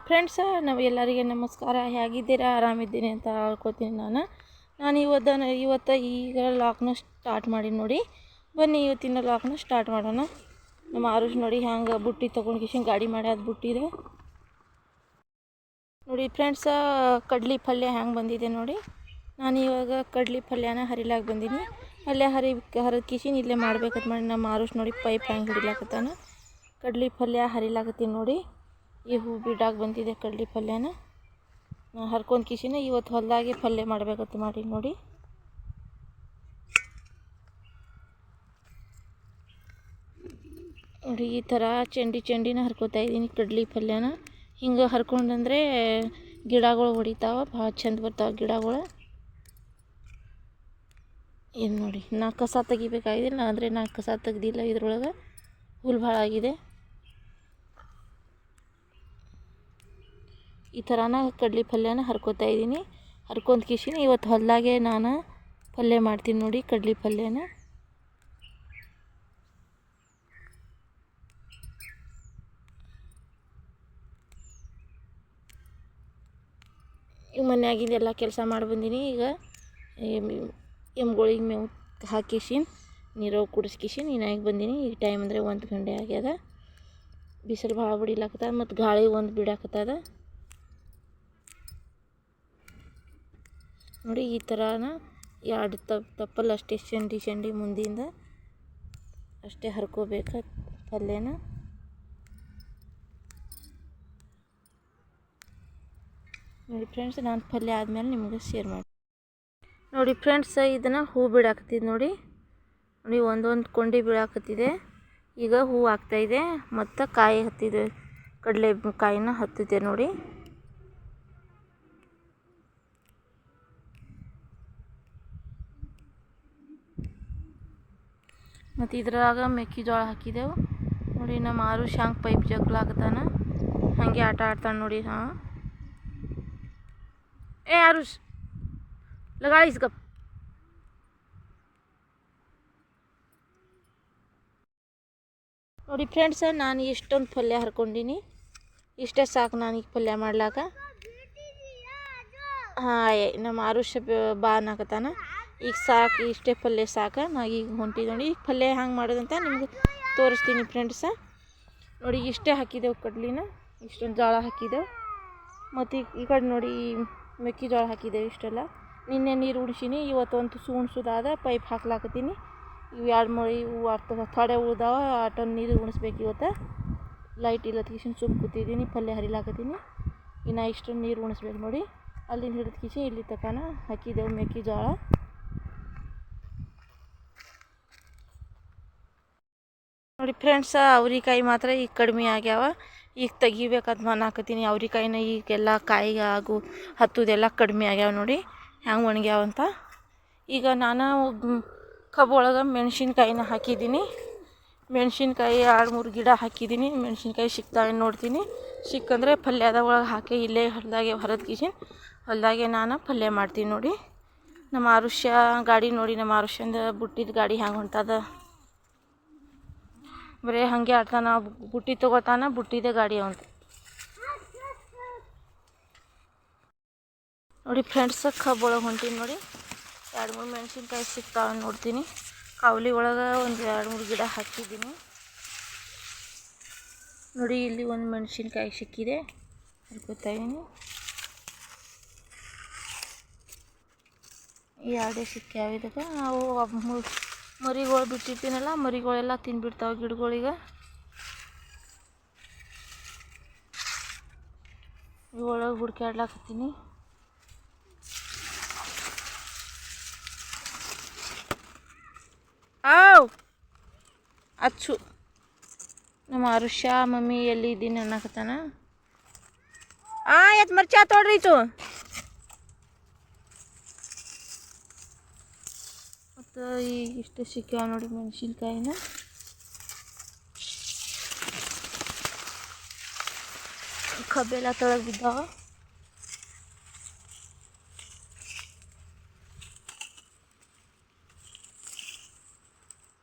Friends, ನಾವು ಎಲ್ಲರಿಗೆ ನಮಸ್ಕಾರ. ಹೇಗಿದ್ದೀರಾ? ಆರಾಮಿದ್ದೀನಿ ಅಂತ ಹೇಳ್ಕೊತೀನಿ. ನಾನು ಇವತ್ತು ಈಗ ಲಾಕ್ನ ಸ್ಟಾರ್ಟ್ ಮಾಡಿ ನೋಡಿ. ಬನ್ನಿ ಇವತ್ತಿನ ಲಾಕ್ನ ಸ್ಟಾರ್ಟ್ ಮಾಡೋಣ. ನಮ್ಮ ಆರುಷ್ ನೋಡಿ ಹ್ಯಾಂಗೆ ಬುಟ್ಟಿ ತೊಗೊಂಡು ಕಿಶನ್ ಗಾಡಿ ಮಾಡಿ ಅದು ಬುಟ್ಟಿದೆ ನೋಡಿ. ಫ್ರೆಂಡ್ಸ, ಕಡ್ಲಿ ಪಲ್ಯ ಹ್ಯಾಂಗೆ ಬಂದಿದೆ ನೋಡಿ. ನಾನು ಇವಾಗ ಕಡ್ಲಿ ಪಲ್ಯನ ಹರಿಲಾಗಿ ಬಂದೀನಿ. ಪಲ್ಯ ಹರಿದ ಕಿಶನ್ ಇಲ್ಲೇ ಮಾಡ್ಬೇಕಂತ ಮಾಡಿ ನಮ್ಮ ಆರುಷ್ ನೋಡಿ ಪೈಪ್ ಹ್ಯಾಂಗೆ ಹಿಡಿಲಾಕತ್ತಾನ. ಕಡ್ಲಿ ಪಲ್ಯ ಹರಿಲಾಕತ್ತೀನಿ ನೋಡಿ. ಈ ಹೂ ಬಿಡಾಗ ಬಂದಿದೆ ಕಡ್ಲಿ ಪಲ್ಯನ ಹರ್ಕೊಂಡು ಕಿಶಿನ ಇವತ್ತು ಹೊಲದಾಗೆ ಪಲ್ಯ ಮಾಡಬೇಕಂತ ಮಾಡಿ ನೋಡಿ. ನೋಡಿ ಈ ಥರ ಚಂಡಿನ ಹರ್ಕೋತಾ ಇದ್ದೀನಿ ಕಡ್ಲಿ ಪಲ್ಯನ. ಹಿಂಗೆ ಹರ್ಕೊಂಡಂದ್ರೆ ಗಿಡಗಳು ಹೊಡಿತಾವ, ಭಾಳ ಚಂದ ಬರ್ತಾವೆ ಗಿಡಗಳು. ಏನು ನೋಡಿ, ನಾ ಕಸ ತೆಗಿಬೇಕಾಗಿದ್ದಿಲ್ಲ ಅಂದರೆ ನಾ ಕಸ ತೆಗ್ದಿಲ್ಲ. ಇದ್ರೊಳಗೆ ಹುಲ್ ಭಾಳ ಆಗಿದೆ. ಈ ಥರನ ಕಡ್ಲಿ ಪಲ್ಯನ ಹರ್ಕೋತಾ ಇದ್ದೀನಿ. ಹರ್ಕೊಂಡ್ ಕಿಶಿನ ಇವತ್ತು ಹೊಲದಾಗೆ ನಾನು ಪಲ್ಯ ಮಾಡ್ತೀನಿ ನೋಡಿ ಕಡ್ಲಿ ಪಲ್ಯನ. ಈಗ ಮನೆಯಾಗಿದ್ದೆಲ್ಲ ಕೆಲಸ ಮಾಡಿ ಬಂದೀನಿ. ಈಗ ಎಮ್ಗಳಿಗೆ ಮೇವು ಹಾಕಿಸಿನ್, ನೀರು ಕುಡಿಸ್ಕಿಸಿನ್ ಈಗ ಬಂದೀನಿ. ಈಗ ಟೈಮ್ ಅಂದರೆ 1 ಗಂಟೆ ಆಗ್ಯದ. ಬಿಸಿಲು ಭಾಳ ಬಿಡಿಲಾಕತ್ತದ ಮತ್ತು ಗಾಳಿ ಒಂದು ಬಿಡಾಕತ್ತದ ನೋಡಿ. ಈ ಥರನ 2 ತಪ್ಪಲ್ಲಿ ಅಷ್ಟೇ ಚಂಡಿ ಮುಂದಿಂದ ಅಷ್ಟೇ ಹರ್ಕೋಬೇಕು ಪಲ್ಯನ. ನೋಡಿ ಫ್ರೆಂಡ್ಸ್, ನಾನು ಪಲ್ಯ ಆದಮೇಲೆ ನಿಮಗೆ ಶೇರ್ ಮಾಡಿ. ನೋಡಿ ಫ್ರೆಂಡ್ಸ್, ಇದನ್ನು ಹೂ ಬಿಡಾಕತ್ತಿದೆ ನೋಡಿ. ಒಂದೊಂದು ಕೊಂಡಿ ಬೀಳಾಕತ್ತಿದೆ. ಈಗ ಹೂ ಆಗ್ತಾಯಿದೆ ಮತ್ತು ಕಾಯಿ ಹತ್ತಿದೆ. ಕಡಲೆ ಕಾಯಿನ ಹತ್ತಿದೆ ನೋಡಿ. ಮತ್ತು ಇದ್ರಾಗ ಮೆಕ್ಕೆಜೋಳ ಹಾಕಿದೆವು ನೋಡಿ. ನಮ್ಮ ಆರುಷ್ ಹ್ಯಾಂಗೆ ಪೈಪ್ ಜಗ್ಲಾಕತ್ತಾನ, ಹಾಗೆ ಆಟ ಆಡ್ತಾನೆ ನೋಡಿ. ಹಾಂ, ಏ ಆರುಷ್ ಲಗಾಯಿಸ್ಗಪ್. ನೋಡಿ ಫ್ರೆಂಡ್ಸ, ನಾನು ಎಷ್ಟೊಂದು ಪಲ್ಯ ಹರ್ಕೊಂಡೀನಿ. ಇಷ್ಟೇ ಸಾಕು ನನಗೆ ಪಲ್ಯ ಮಾಡ್ಲಾಕ. ಹಾಂ, ನಮ್ಮ ಆರುಷ್ ಬಾ ಅನ್ನಕತ್ತಾನ. ಈಗ ಸಾಕು, ಇಷ್ಟೇ ಪಲ್ಯ ಸಾಕು. ನಾ ಈಗ ಹೊಂಟಿದ್ದು ನೋಡಿ. ಈಗ ಪಲ್ಯ ಹ್ಯಾಂಗೆ ಮಾಡೋದಂತ ನಿಮ್ಗೆ ತೋರಿಸ್ತೀನಿ ಫ್ರೆಂಡ್ಸ. ನೋಡಿ ಇಷ್ಟೇ ಹಾಕಿದೆವು ಕಡ್ಲಿನ, ಇಷ್ಟೊಂದು ಜೋಳ ಹಾಕಿದೆವು. ಮತ್ತು ಈ ಕಡೆ ನೋಡಿ ಮೆಕ್ಕೆಜೋಳ ಹಾಕಿದೆವು ಇಷ್ಟೆಲ್ಲ. ನಿನ್ನೆ ನೀರು ಉಣಿಸೀನಿ, ಇವತ್ತೊಂದು ಉಣ್ಸೋದಾದ ಪೈಪ್ ಹಾಕ್ಲಾಕತ್ತೀನಿ. ಇವು 2 ಇವು ಥೊಡೆ ಉಳ್ದಾವ, ಅಟೊಂದು ನೀರು ಉಣಿಸ್ಬೇಕು ಇವತ್ತು. ಲೈಟ್ ಇಲ್ಲ ಕಿಶನ್ ಸುಮ್ಮ ಕೂತಿದ್ದೀನಿ, ಪಲ್ಯ ಹರಿಲಾಕತ್ತೀನಿ. ಇನ್ನು ಇಷ್ಟೊಂದು ನೀರು ಉಣಿಸ್ಬೇಕು ನೋಡಿ. ಅಲ್ಲಿಂದ ಹಿಡಿದು ಕಿಶನ್ ಇಲ್ಲಿ ತನಕ ಹಾಕಿದೆವು ಮೆಕ್ಕೆಜೋಳ. ನೋಡಿ ಫ್ರೆಂಡ್ಸ, ಅವ್ರಿಕಾಯಿ ಮಾತ್ರ ಈಗ ಕಡಿಮೆ ಆಗ್ಯಾವ. ಈಗ ತೆಗಿಬೇಕಂತ ಅನ್ನಕತ್ತೀನಿ ಅವ್ರಿಕಾಯಿನ. ಈಗೆಲ್ಲ ಕಾಯಿಗೆ ಹತ್ತುದೆಲ್ಲ ಕಡಿಮೆ ಆಗ್ಯಾವ ನೋಡಿ ಹ್ಯಾಂಗೆ ಒಣಗ್ಯಾವಂತ. ಈಗ ನಾನು ಕಬ್ಬೊಳಗೆ ಮೆಣಸಿನ್ಕಾಯಿನ ಹಾಕಿದ್ದೀನಿ. ಮೆಣಸಿನ್ಕಾಯಿ 2-3 ಗಿಡ ಹಾಕಿದ್ದೀನಿ. ಮೆಣಸಿನ್ಕಾಯಿ ಸಿಗ್ತಾವೆ ನೋಡ್ತೀನಿ. ಸಿಕ್ಕಂದ್ರೆ ಪಲ್ಯದ ಒಳಗೆ ಹಾಕಿ ಇಲ್ಲೇ ಹೊಲದಾಗೆ ಹರಿದು ಕಿಶನ್ ಹೊಲದಾಗೆ ನಾನು ಪಲ್ಯ ಮಾಡ್ತೀನಿ ನೋಡಿ. ನಮ್ಮ ಆರುಷ್ಯ ಗಾಡಿ ನೋಡಿ, ನಮ್ಮ ಆರುಷ್ಯಂದು ಬುಟ್ಟಿದ ಗಾಡಿ ಹ್ಯಾಂಗೆ ಹೊಂಟದ. ಬರೀ ಹಾಗೆ ಆಡ್ತಾನ, ಬುಟ್ಟಿ ತೊಗೋತಾನ, ಬುಟ್ಟಿದೆ ಗಾಡಿ ಅವಂತ ನೋಡಿ. ಫ್ರೆಂಡ್ಸ್, ಕಬ್ಬೊಳಗೆ ಹೊಂಟೀನಿ ನೋಡಿ. 2-3 ಮೆಣಸಿನ್ಕಾಯಿ ಸಿಗ್ತಾವೆ ನೋಡ್ತೀನಿ. ಕಾವಲಿ ಒಳಗೆ ಒಂದು 2-3 ಗಿಡ ಹಾಕಿದ್ದೀನಿ ನೋಡಿ. ಇಲ್ಲಿ ಒಂದು ಮೆಣಸಿನ್ಕಾಯಿ ಸಿಕ್ಕಿದೆ, ಹರ್ಕೋತಾ ಇದ್ದೀನಿ. ಈ 2 ಸಿಕ್ಕ್ಯಾವ. ಇದಕ್ಕೆ ನಾವು ಮರಿಗಳು ಬಿಟ್ಟಿರ್ತೀನಲ್ಲ, ಮರಿಗಳೆಲ್ಲ ತಿಂದ್ಬಿಡ್ತಾವೆ ಗಿಡಗಳಿಗೆ. ಒಳಗೆ ಹುಡ್ಕ್ಯಾಡ್ಲಾಕತ್ತೀನಿ. ಅಚ್ಚು ನಮ್ಮ ಆರುಷ್ಯ ಮಮ್ಮಿ ಎಲ್ಲಿ ಇದ್ದೀನಿ ಅನ್ನಕತ್ತಾನ. ಎತ್ ಮರ್ಚಾ ತೋಡ್ರಿತು. ಮತ್ತು ಈಗ ಇಷ್ಟು ಸಿಕ್ಕ್ಯಾವ ನೋಡಿ ಮೆಣಸಿನ್ಕಾಯಿನ. ಕಬ್ಬೆಲ್ಲ ತೊಳಗೆ ಬಿದ್ದಾವ.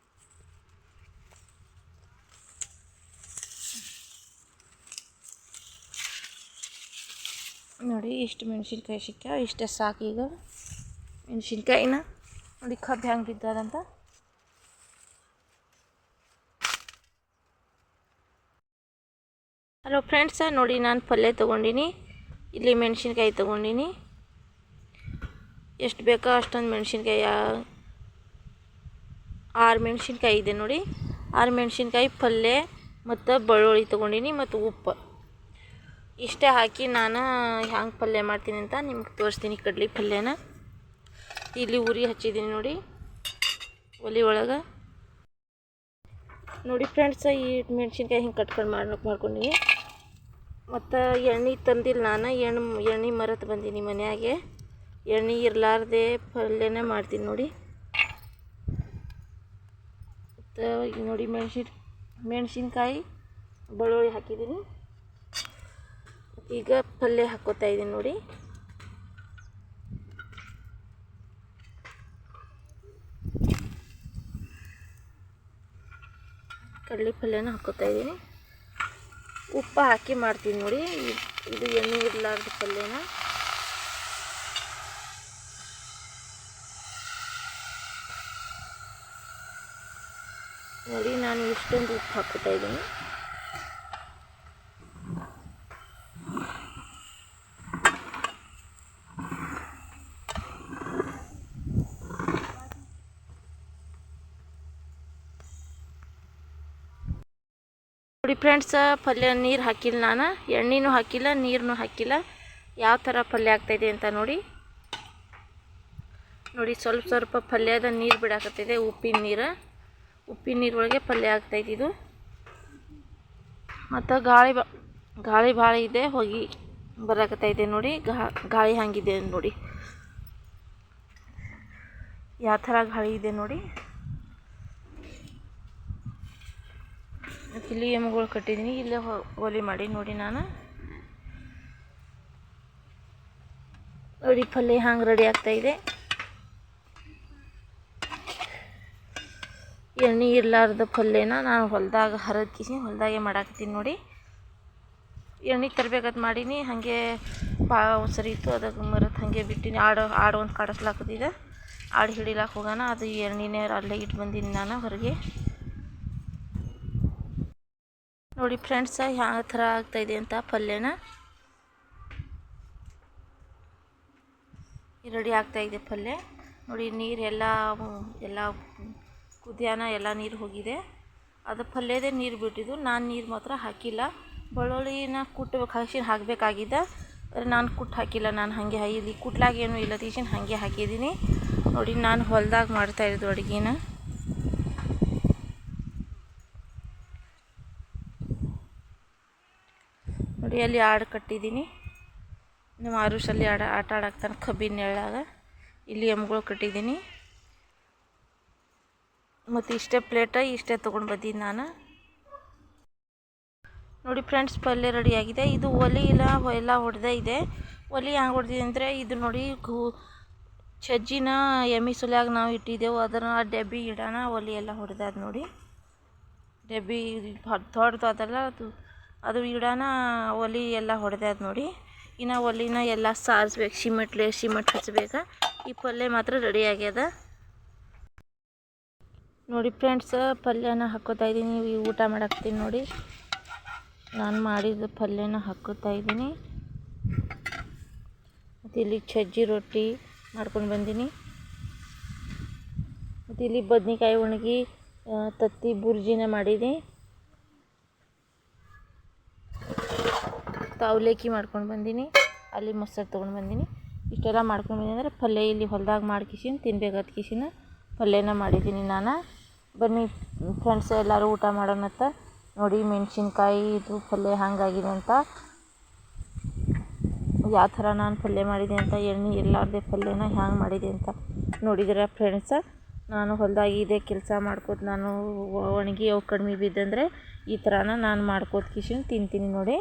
ನೋಡಿ ಇಷ್ಟು ಮೆಣಸಿನ್ಕಾಯಿ ಸಿಕ್ಕ ಇಷ್ಟೇ ಸಾಕು. ಈಗ ಮೆಣಸಿನ್ಕಾಯಿನ ನೋಡಿ ಕಬ್ಬು ಹೆಂಗೆ ಬಿದ್ದದಂತ. ಹಲೋ ಫ್ರೆಂಡ್ಸ, ನೋಡಿ ನಾನು ಪಲ್ಯ ತೊಗೊಂಡಿನಿ. ಇಲ್ಲಿ ಮೆಣಸಿನ್ಕಾಯಿ ತೊಗೊಂಡಿನಿ. ಎಷ್ಟು ಬೇಕೋ ಅಷ್ಟೊಂದು ಮೆಣಸಿನ್ಕಾಯಿ 6 ಮೆಣಸಿನ್ಕಾಯಿ ಇದೆ ನೋಡಿ. 6 ಮೆಣಸಿನ್ಕಾಯಿ ಪಲ್ಯ ಮತ್ತು ಬೆಳ್ಳುಳ್ಳಿ ತೊಗೊಂಡಿನಿ ಮತ್ತು ಉಪ್ಪು ಇಷ್ಟೇ ಹಾಕಿ ನಾನು ಹ್ಯಾಂಗೆ ಪಲ್ಯ ಮಾಡ್ತೀನಿ ಅಂತ ನಿಮ್ಗೆ ತೋರಿಸ್ತೀನಿ. ಕಡ್ಲಿ ಪಲ್ಯನ ಇಲ್ಲಿ ಉರಿ ಹಚ್ಚಿದ್ದೀನಿ ನೋಡಿ ಒಲೆ ಒಳಗೆ. ನೋಡಿ ಫ್ರೆಂಡ್ಸ, ಈ ಮೆಣಸಿನ್ಕಾಯಿ ಹಿಂಗೆ ಕಟ್ಕೊಂಡು ಮಾಡ್ಕೊಂಡಿನಿ. ಮತ್ತು ಎಣ್ಣೆ ತಂದಿಲ್ಲ ನಾನು, ಎಣ್ಣೆ ಮರೆತು ಬಂದೀನಿ ಮನೆಯಾಗೆ. ಎಣ್ಣೆ ಇರಲಾರ್ದೆ ಪಲ್ಯನೇ ಮಾಡ್ತೀನಿ ನೋಡಿ. ಮತ್ತು ನೋಡಿ ಮೆಣಸಿನ್ಕಾಯಿ ಬೆಳ್ಳುಳ್ಳಿ ಹಾಕಿದ್ದೀನಿ. ಈಗ ಪಲ್ಯ ಹಾಕ್ಕೋತಾ ಇದ್ದೀನಿ ನೋಡಿ. ಕಡಲೆ ಪಲ್ಯನ ಹಾಕ್ಕೋತಾ ಇದ್ದೀನಿ. ಉಪ್ಪು ಹಾಕಿ ಮಾಡ್ತೀನಿ ನೋಡಿ. ಇದು ಎಣ್ಣೆ ಇರಲಾರ್ದ ಪಲ್ಯನ. ನೋಡಿ ನಾನು ಇಷ್ಟೊಂದು ಉಪ್ಪು ಹಾಕ್ಕೋತಾ ಇದ್ದೀನಿ. ನೋಡಿ ಫ್ರೆಂಡ್ಸ, ಪಲ್ಯ ನೀರು ಹಾಕಿಲ್ಲ ನಾನು, ಎಣ್ಣೆನೂ ಹಾಕಿಲ್ಲ, ನೀರನ್ನೂ ಹಾಕಿಲ್ಲ. ಯಾವ ಥರ ಪಲ್ಯ ಆಗ್ತಾಯಿದೆ ಅಂತ ನೋಡಿ. ನೋಡಿ ಸ್ವಲ್ಪ ಪಲ್ಯದ ನೀರು ಬಿಡಾಕತ್ತಿದೆ, ಉಪ್ಪಿನ ನೀರೊಳಗೆ ಪಲ್ಯ ಆಗ್ತಾಯಿದ್ದು. ಮತ್ತು ಗಾಳಿ ಭಾಳ ಇದೆ, ಹೋಗಿ ಬರಾಕತ್ತೈತೆ ನೋಡಿ. ಗಾಳಿ ಹಂಗಿದೆ ನೋಡಿ, ಯಾವ ಥರ ಗಾಳಿ ಇದೆ ನೋಡಿ. ಇಲ್ಲಿ ಎಮ್ಮೆಗಳು ಕಟ್ಟಿದ್ದೀನಿ, ಇಲ್ಲೇ ಒಲೆ ಮಾಡಿ ನೋಡಿ. ನಾನು ನೋಡಿ ಪಲ್ಯ ಹಂಗೆ ರೆಡಿ ಆಗ್ತಾಯಿದೆ. ಎಣ್ಣೆ ಇರಲಾರ್ದ ಪಲ್ಯನ ನಾನು ಹೊಲದಾಗ ಹೊಲದಾಗೆ ಮಾಡಾಕತ್ತೀನಿ ನೋಡಿ. ಎಣ್ಣೆ ತರಬೇಕಂತ ಮಾಡೀನಿ, ಹಾಗೆ ಭಾಳ ಸರಿ ಇತ್ತು, ಅದಕ್ಕೆ ಮರೆತು ಹಾಗೆ ಬಿಟ್ಟಿನಿ. ಆಡು ಒಂದು ಕಾಡಿಸ್ಲಾಕತ್ತಿದೆ, ಆಡು ಹಿಡಿಲಾಕ ಹೋಗೋಣ, ಅದು ಎಣ್ಣೆನೇ ಅಲ್ಲೇ ಇಟ್ಟು ಬಂದೀನಿ ನಾನು ಹೊರಗೆ. ನೋಡಿ ಫ್ರೆಂಡ್ಸ, ಯಾವ ಥರ ಆಗ್ತಾಯಿದೆ ಅಂತ ಪಲ್ಯನ. ರೆಡಿ ಆಗ್ತಾಯಿದೆ ಪಲ್ಯ ನೋಡಿ. ನೀರೆಲ್ಲ ಕುದಿಯಾನ ಎಲ್ಲ ನೀರು ಹೋಗಿದೆ. ಅದು ಪಲ್ಯದೇ ನೀರು ಬಿಟ್ಟಿದ್ದು, ನಾನು ನೀರು ಮಾತ್ರ ಹಾಕಿಲ್ಲ. ಬೆಳ್ಳುಳ್ಳಿನ ಹಾಕಬೇಕಾಗಿದ್ದ, ನಾನು ಹಾಕಿಲ್ಲ. ನಾನು ಹಾಗೆ ಇಲ್ಲಿ ಕುಟ್ಲಾಗ ಏನೂ ಇಲ್ಲ ತೀಸಿನ ಹಾಗೆ ಹಾಕಿದ್ದೀನಿ ನೋಡಿ. ನಾನು ಹೊಲದಾಗ ಮಾಡ್ತಾಯಿದ್ದು ಅಡುಗೆನ. ನೋಡಿ ಅಲ್ಲಿ ಆಡು ಕಟ್ಟಿದ್ದೀನಿ. ನಮ್ಮ ಆರುಷಲ್ಲಿ ಆಟ ಆಡಾಕ್ತಾನೆ ಕಬ್ಬಿನ ನೆರಳಾಗ. ಇಲ್ಲಿ ಎಮ್ಮೆಗಳು ಕಟ್ಟಿದ್ದೀನಿ. ಮತ್ತು ಇಷ್ಟೇ ಪ್ಲೇಟ ಇಷ್ಟೇ ತೊಗೊಂಡು ಬಂದಿದ್ದು ನಾನು ನೋಡಿ. ಫ್ರೆಂಡ್ಸ್, ಪಲ್ಯ ರೆಡಿಯಾಗಿದೆ. ಇದು ಒಲೆ ಎಲ್ಲ ಹೊಡೆದೇ ಇದೆ. ಒಲೆ ಹ್ಯಾಂಗೆ ಹೊಡೆದಿದೆ ಅಂದರೆ, ಇದು ನೋಡಿ ಸಜ್ಜಿನ ಎಮ್ಮೆ ಸುಲ್ಯಾಗ ನಾವು ಇಟ್ಟಿದ್ದೆವು, ಅದನ್ನು ಆ ಡಬ್ಬಿ ಇಡೋಣ ಒಲೆ ಎಲ್ಲ ಹೊಡೆದದು ನೋಡಿ. ಡಬ್ಬಿ ದೊಡ್ಡದು ಅದಲ್ಲ, ಅದು ಇಡೋಣ ಒಲೆ ಎಲ್ಲ ಹೊಡೆದದು ನೋಡಿ. ಇನ್ನು ಒಲೆನ ಎಲ್ಲ ಸಾರಿಸ್ಬೇಕು, ಸಿಮೆಂಟ್ ಹಚ್ಬೇಕು. ಈ ಪಲ್ಯ ಮಾತ್ರ ರೆಡಿ ಆಗ್ಯದ ನೋಡಿ. ಫ್ರೆಂಡ್ಸ್, ಪಲ್ಯನ ಹಾಕ್ಕೋತಾ ಇದ್ದೀನಿ. ಊಟ ಮಾಡಾಕ್ತೀನಿ ನೋಡಿ. ನಾನು ಮಾಡಿದ ಪಲ್ಯನ ಹಾಕ್ಕೋತಾ ಇದ್ದೀನಿ. ಮತ್ತು ಇಲ್ಲಿ ಸಜ್ಜಿ ರೊಟ್ಟಿ ಮಾಡ್ಕೊಂಡು ಬಂದೀನಿ. ಮತ್ತು ಇಲ್ಲಿ ಬದ್ನಿಕಾಯಿ ಒಣಗಿ ತತ್ತಿ ಬುರ್ಜಿನ ಮಾಡಿದ್ದೀನಿ. ಅವಲಕ್ಕಿ ಮಾಡ್ಕೊಂಡು ಬಂದೀನಿ. ಅಲ್ಲಿ ಮೊಸರು ತೊಗೊಂಡು ಬಂದೀನಿ. ಇಷ್ಟೆಲ್ಲ ಮಾಡ್ಕೊಂಡು ಬಂದೀನಿ ಅಂದರೆ ಪಲ್ಯ ಇಲ್ಲಿ ಹೊಲದಾಗ ಮಾಡ್ಕಿಸಿನ ತಿನ್ಬೇಕಾದ ಕಿಸಿನ ಪಲ್ಯನ ಮಾಡಿದ್ದೀನಿ ನಾನು. ಬನ್ನಿ ಫ್ರೆಂಡ್ಸ್, ಎಲ್ಲರೂ ಊಟ ಮಾಡೋಣತ್ತ. ನೋಡಿ ಮೆಣಸಿನ್ಕಾಯಿ ಇದು ಪಲ್ಯ ಹಾಗಾಗಿದೆ ಅಂತ, ಯಾವ ಥರ ನಾನು ಪಲ್ಯ ಮಾಡಿದೆ ಅಂತ, ಎಣ್ಣೆ ಇರಲಾರ್ದೆ ಪಲ್ಯನ ಹ್ಯಾಂಗೆ ಮಾಡಿದೆ ಅಂತ ನೋಡಿದ್ರೆ ಫ್ರೆಂಡ್ಸ. ನಾನು ಹೊಲದಾಗ ಇದೇ ಕೆಲಸ ಮಾಡ್ಕೋತ, ನಾನು ಒಣಗಿ ಅವು ಕಡಿಮೆ ಬಿದ್ದಂದರೆ ಈ ಥರನ ನಾನು ಮಾಡ್ಕೋತ ಕಿಸಿನ ತಿಂತೀನಿ ನೋಡಿ.